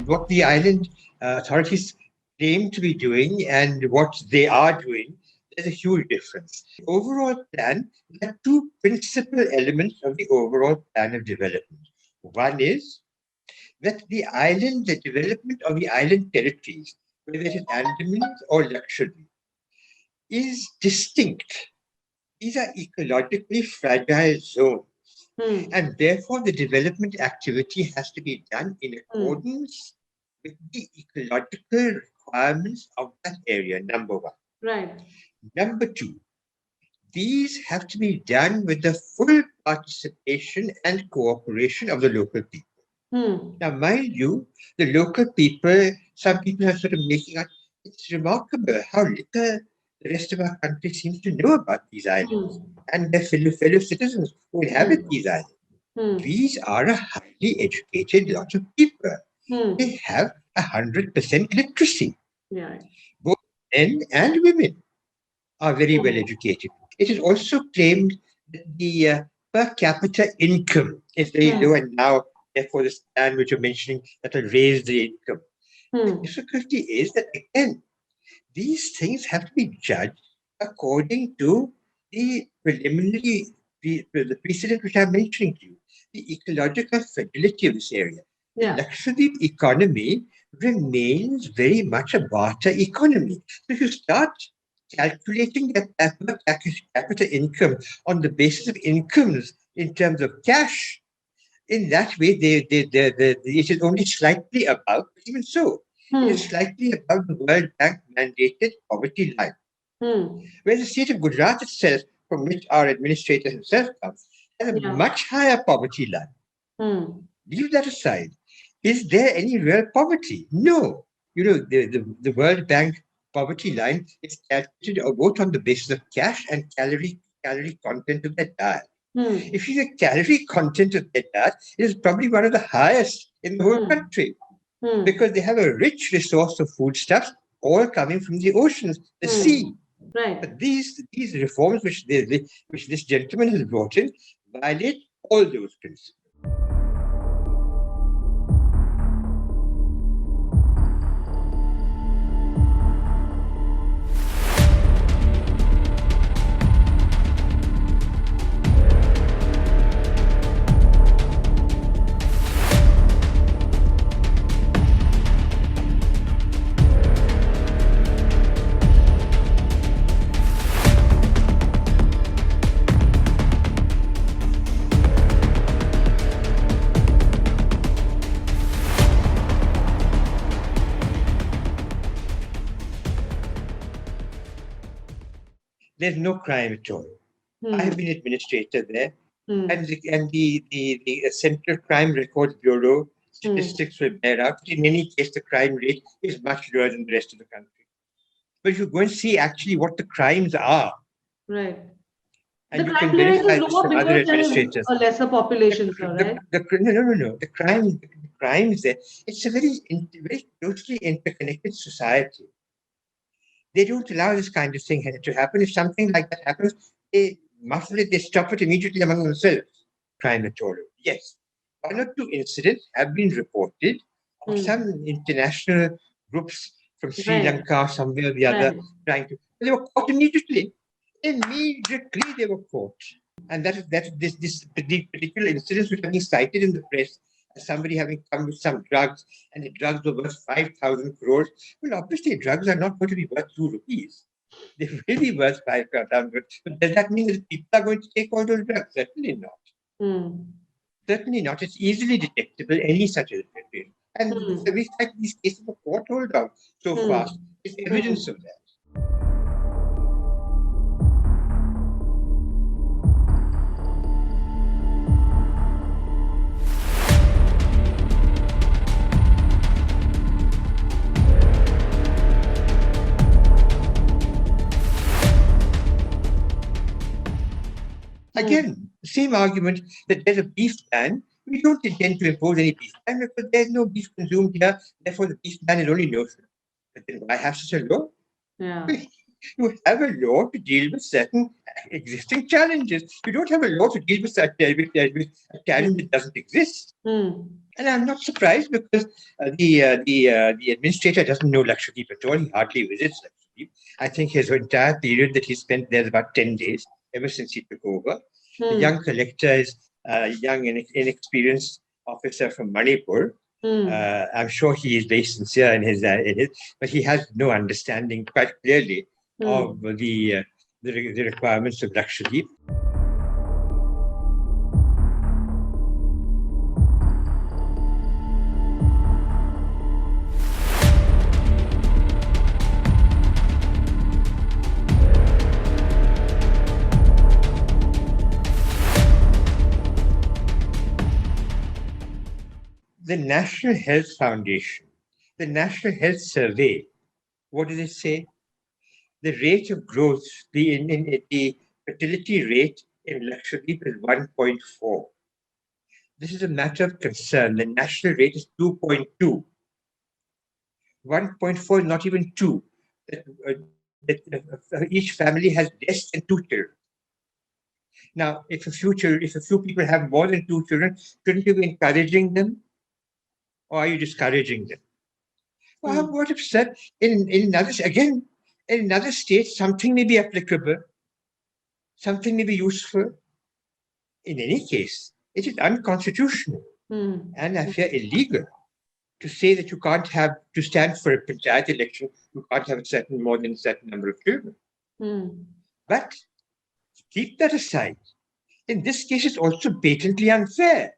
what the island authorities claim to be doing and what they are doing, there's a huge difference. The overall plan, there are two principal elements of the overall plan of development. One is that the development of the island territories, whether it is Andaman or Lakshadweep, is distinct. These are ecologically fragile zones. And therefore, the development activity has to be done in accordance with the ecological requirements of that area, number one. Right. Number two, these have to be done with the full participation and cooperation of the local people. Now, mind you, the local people, some people are sort of making out, it's remarkable how little the rest of our country seems to know about these islands and their fellow citizens who inhabit these islands. These are a highly educated lot of people. They have 100% literacy. Yeah. Both men and women are very well educated. It is also claimed that the per capita income is very low, and now, therefore, this plan which you're mentioning that will raise the income. The difficulty is that, again, these things have to be judged according to the preliminary, the precedent which I'm mentioning to you, the ecological fragility of this area. Yeah. The Lakshadweep economy remains very much a barter economy. So if you start calculating the per capita income on the basis of incomes in terms of cash, in that way, it is only slightly above, even so, it is slightly above the World Bank mandated poverty line. Whereas the state of Gujarat itself, from which our administrator himself comes, has a much higher poverty line. Leave that aside. Is there any real poverty? No. You know, the World Bank poverty line is calculated both on the basis of cash and calorie content of their diet. If you the calorie content of their diet, it is probably one of the highest in the whole country because they have a rich resource of foodstuffs, all coming from the oceans, the sea. Right. But these reforms which this gentleman has brought in violate all those principles. There's no crime at all. I have been administrator there, and the Central Crime Records Bureau statistics will bear out. In any case, the crime rate is much lower than the rest of the country. But if you go and see actually what the crimes are, right, and the you can crime rate verify is this lower from other because there is administrators. a lesser population, sir, right? No. The crimes there. It's a very closely interconnected society. They don't allow this kind of thing to happen. If something like that happens, they muffle it, they stop it immediately among themselves. Crime at all. Yes. One or two incidents have been reported of some international groups from Sri Lanka, somewhere or the other, trying to. They were caught immediately. Immediately they were caught. And this particular incidents which have been cited in the press as somebody having come with some drugs and the drugs were worth 5,000 crores. Well, obviously, drugs are not going to be worth 2 rupees. They will be worth 5,000 crores. But does that mean that people are going to take all those drugs? Certainly not. Certainly not. It's easily detectable, any such a thing. And the fact these cases were caught hold on so fast is evidence of that. Again, same argument that there's a beef ban. We don't intend to impose any beef ban because there's no beef consumed here. Therefore, the beef ban is only notional. But then why have such a law? Yeah. You have a law to deal with certain existing challenges. You don't have a law to deal with a challenge that doesn't exist. And I'm not surprised because the administrator doesn't know Lakshadweep at all. He hardly visits Lakshadweep. I think his entire period that he spent there is about 10 days, ever since he took over. The Hmm. young collector is a young and inexperienced officer from Manipur. Hmm. I'm sure he is very sincere in his, but he has no understanding quite clearly of Hmm. the requirements of Lakshadweep. The National Health Foundation, the National Health Survey, what does it say? The rate of growth, the fertility rate in Lakshadweep is 1.4. This is a matter of concern. The national rate is 2.2. 1.4 is not even 2. Each family has less than 2 children. Now, if a few people have more than 2 children, shouldn't you be encouraging them, or are you discouraging them? Well, Hmm. what if said in another again in another state something may be applicable, something may be useful. In any case, it is unconstitutional Hmm. and I fear illegal to say that you can't have to stand for a panchayat election, you can't have a certain more than a certain number of children. Hmm. But keep that aside. In this case, it's also patently unfair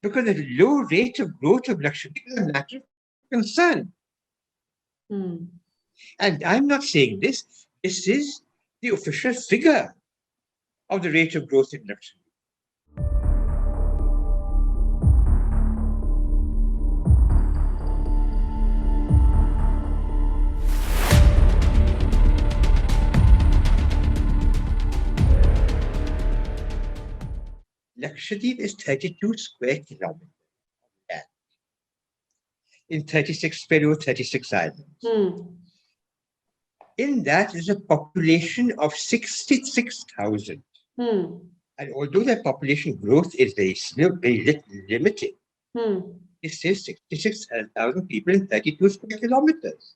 because the low rate of growth of Lakshadweep is a matter of concern. Hmm. And I'm not saying this. This is the official figure of the rate of growth in Lakshadweep. Lakshadweep is 32 square kilometers in 36 Peru, 36 islands. Hmm. In that is a population of 66,000. Hmm. And although their population growth is very slow, very limited, Hmm. it says 66,000 people in 32 square kilometers.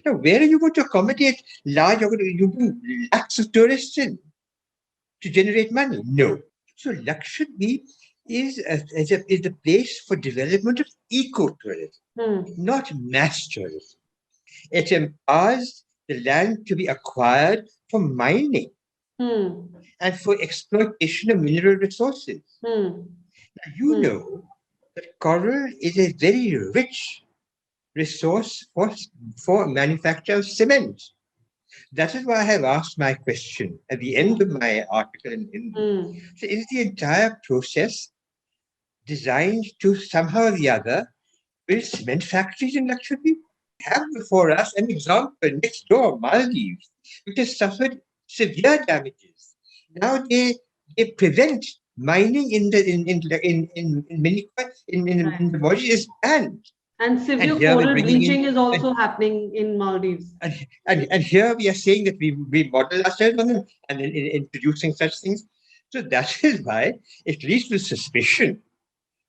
Now, where are you going to accommodate large, you bring lakhs of tourists in to generate money? No. So Lakshadweep is a place for development of ecotourism, Hmm. not mass tourism. It empowers the land to be acquired for mining Hmm. and for exploitation of mineral resources. Hmm. Now, you Hmm. know that coral is a very rich resource for manufacture of cement. That is why I have asked my question at the end of my article in Hindu. Hmm. So is the entire process designed to somehow or the other build cement factories in Lakshadweep? Have before us an example next door, Maldives, which has suffered severe damages. Now they prevent mining in many in Right. the Maldives is banned. And And severe here we're coral bringing in bleaching is and, also happening in Maldives. and here we are saying that we model ourselves on them and in producing such things. So that is why it leads to suspicion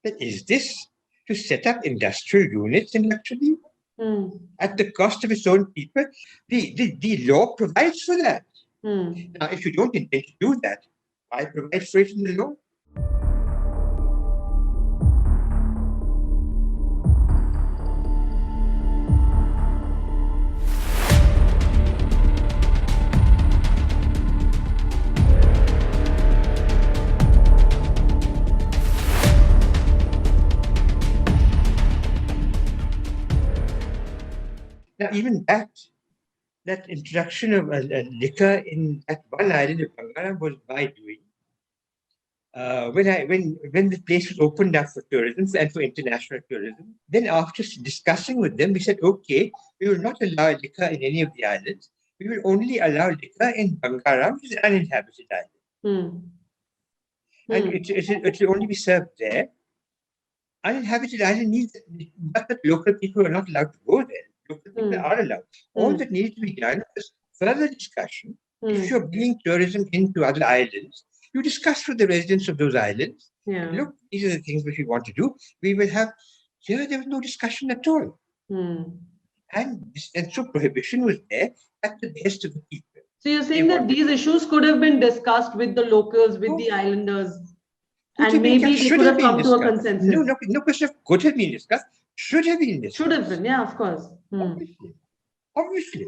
that is this to set up industrial units in actually Hmm. at the cost of its own people? The law provides for that. Hmm. Now, if you don't intend to do that, why provide for it in the law? Now, even that introduction of liquor in at one island of Bangala was my doing. When the place was opened up for tourism and for international tourism, then after discussing with them, we said, okay, we will not allow liquor in any of the islands. We will only allow liquor in Bangara, which is an uninhabited island, Hmm. and Hmm. it will only be served there. Uninhabited island means that local people are not allowed to go there. Local people Hmm. are allowed. All Hmm. that needs to be done is further discussion. If Hmm. you're bringing tourism into other islands, You discuss with the residents of those islands. Yeah. Look, these are the things which we want to do. We will have. Here, there was no discussion at all. Hmm. And so prohibition was there at the behest of the people. So you're They saying that wanted these to. issues could have been discussed with the locals, with the Oh, islanders, could and have been, maybe they should could have have been come to a discussed. No, consensus. no, no question of could have been discussed. Should have been Should discussed. have been, yeah, of course. Hmm. Obviously. Obviously.